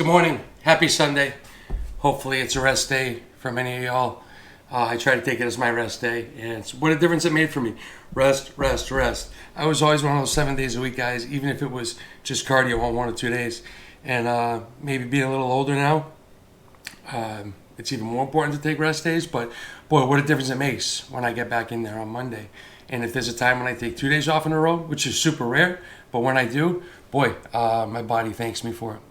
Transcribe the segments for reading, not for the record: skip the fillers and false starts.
morning. Happy Sunday. Hopefully it's a rest day for many of y'all. I try to take it as my rest day, and it's what a difference it made for me. Rest, rest, rest. I was always one of those 7 days a week guys, even if it was just cardio on 1 or 2 days. And maybe being a little older now, it's even more important to take rest days. But boy, what a difference it makes when I get back in there on Monday. And if there's a time when I take 2 days off in a row, which is super rare, but when I do, boy, my body thanks me for it.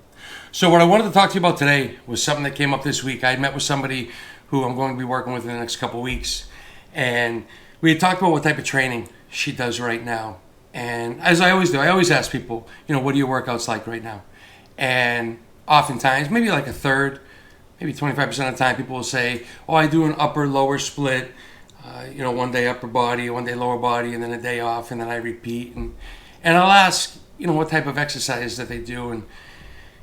So what I wanted to talk to you about today was something that came up this week. I met with somebody who I'm going to be working with in the next couple of weeks. And we had talked about what type of training she does right now. And as I always do, I always ask people, what are your workouts like right now? And oftentimes, maybe like a third, maybe 25% of the time, people will say, oh, I do an upper-lower split. 1 day upper body, 1 day lower body, and then a day off, and then I repeat. And I'll ask, what type of exercise that they do. And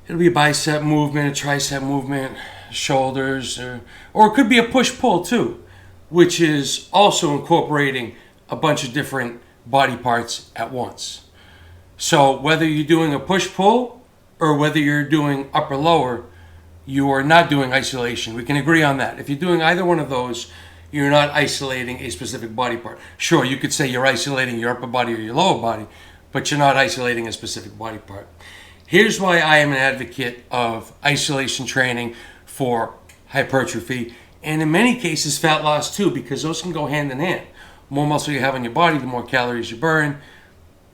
it'll be a bicep movement, a tricep movement, shoulders, or it could be a push-pull too, which is also incorporating a bunch of different body parts at once. So whether you're doing a push-pull or whether you're doing upper-lower, you are not doing isolation. We can agree on that. If you're doing either one of those, you're not isolating a specific body part. Sure, you could say you're isolating your upper body or your lower body, but you're not isolating a specific body part. Here's why I am an advocate of isolation training for hypertrophy, and in many cases fat loss too, because those can go hand in hand. The more muscle you have on your body, the more calories you burn.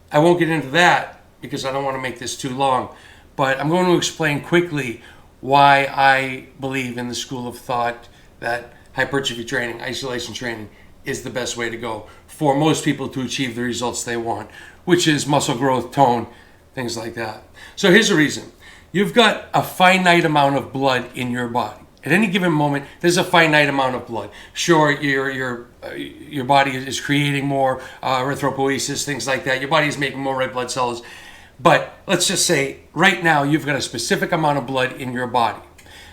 I won't get into that because I don't want to make this too long, but I'm going to explain quickly why I believe in the school of thought that hypertrophy training, isolation training, is the best way to go for most people to achieve the results they want, which is muscle growth, tone, things like that. So here's the reason. You've got a finite amount of blood in your body. At any given moment, there's a finite amount of blood. Sure, your body is creating more erythropoiesis, things like that. Your body is making more red blood cells. But let's just say right now you've got a specific amount of blood in your body.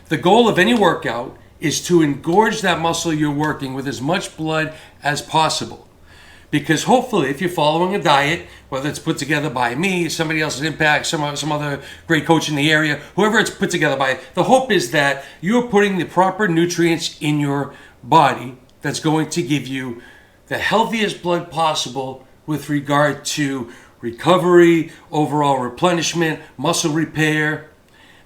The goal of any workout is to engorge that muscle you're working with as much blood as possible. Because hopefully, if you're following a diet, whether it's put together by me, somebody else's Impact, some other great coach in the area, whoever it's put together by, the hope is that you're putting the proper nutrients in your body that's going to give you the healthiest blood possible with regard to recovery, overall replenishment, muscle repair.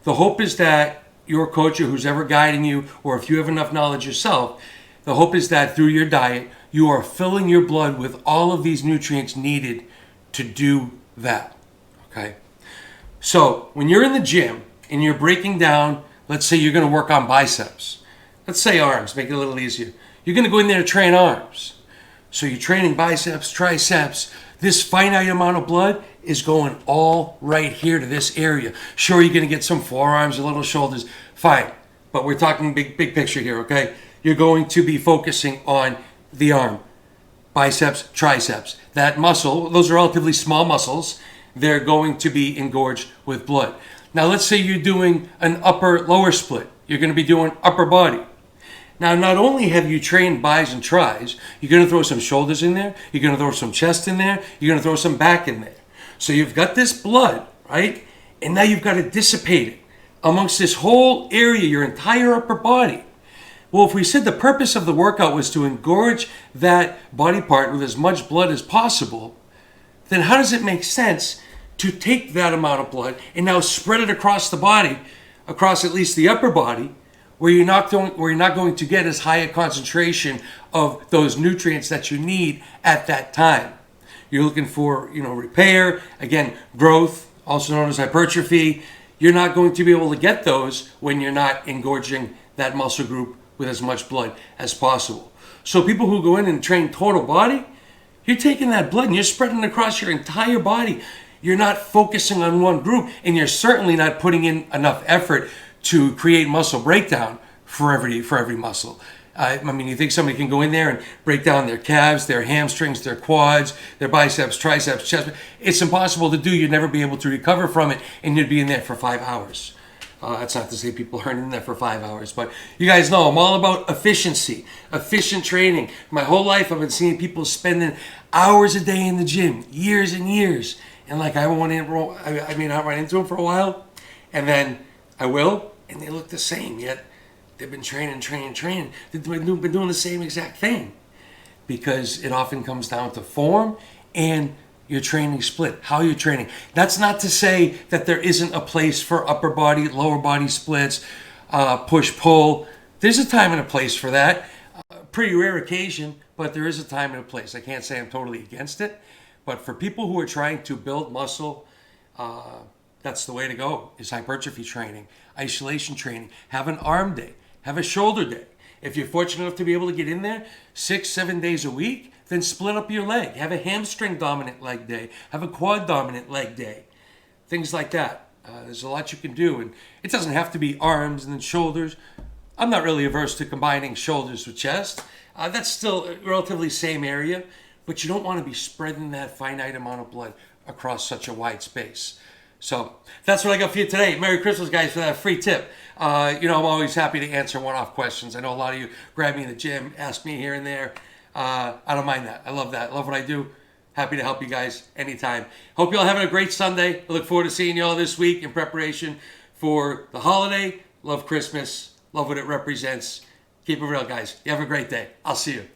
The hope is that your coach or who's ever guiding you, or if you have enough knowledge yourself, the hope is that through your diet, you are filling your blood with all of these nutrients needed to do that, okay? So when you're in the gym and you're breaking down, let's say you're going to work on biceps. Let's say arms, make it a little easier. You're going to go in there to train arms. So you're training biceps, triceps. This finite amount of blood is going all right here to this area. Sure, you're going to get some forearms, a little shoulders, fine. But we're talking big picture here, okay? You're going to be focusing on the arm, biceps, triceps. That muscle, those are relatively small muscles. They're going to be engorged with blood. Now, let's say you're doing an upper-lower split. You're going to be doing upper body. Now, not only have you trained bis and tris, you're going to throw some shoulders in there, you're going to throw some chest in there, you're going to throw some back in there. So you've got this blood, right? And now you've got to dissipate it amongst this whole area, your entire upper body. Well, if we said the purpose of the workout was to engorge that body part with as much blood as possible, then how does it make sense to take that amount of blood and now spread it across the body, across at least the upper body, where you're not going to get as high a concentration of those nutrients that you need at that time? You're looking for, repair, again, growth, also known as hypertrophy. You're not going to be able to get those when you're not engorging that muscle group with as much blood as possible. So people who go in and train total body, you're taking that blood and you're spreading it across your entire body. You're not focusing on one group, and you're certainly not putting in enough effort to create muscle breakdown for every muscle. You think somebody can go in there and break down their calves, their hamstrings, their quads, their biceps, triceps, chest? It's impossible to do. You'd never be able to recover from it, and you'd be in there for 5 hours. That's not to say people aren't in there for 5 hours, but you guys know I'm all about efficiency, efficient training. My whole life I've been seeing people spending hours a day in the gym, years and years. And like I went in, I run into them for a while, and then I will, and they look the same, yet they've been training. They've been doing the same exact thing, because it often comes down to form and your training split, how you're training. That's not to say that there isn't a place for upper body, lower body splits, push-pull. There's a time and a place for that. Pretty rare occasion, but there is a time and a place. I can't say I'm totally against it, but for people who are trying to build muscle, that's the way to go, is hypertrophy training, isolation training. Have an arm day, have a shoulder day. If you're fortunate enough to be able to get in there 6-7 days a week, then split up your leg. Have a hamstring dominant leg day, have a quad dominant leg day, things like that. There's a lot you can do, and it doesn't have to be arms and then shoulders. I'm not really averse to combining shoulders with chest. That's still a relatively same area, but you don't want to be spreading that finite amount of blood across such a wide space. So that's what I got for you today. Merry Christmas, guys, for that free tip. I'm always happy to answer one-off questions. I know a lot of you grab me in the gym, ask me here and there. I don't mind that. I love that. I love what I do. Happy to help you guys anytime. Hope you all having a great Sunday. I look forward to seeing you all this week in preparation for the holiday. Love Christmas. Love what it represents. Keep it real, guys. You have a great day. I'll see you.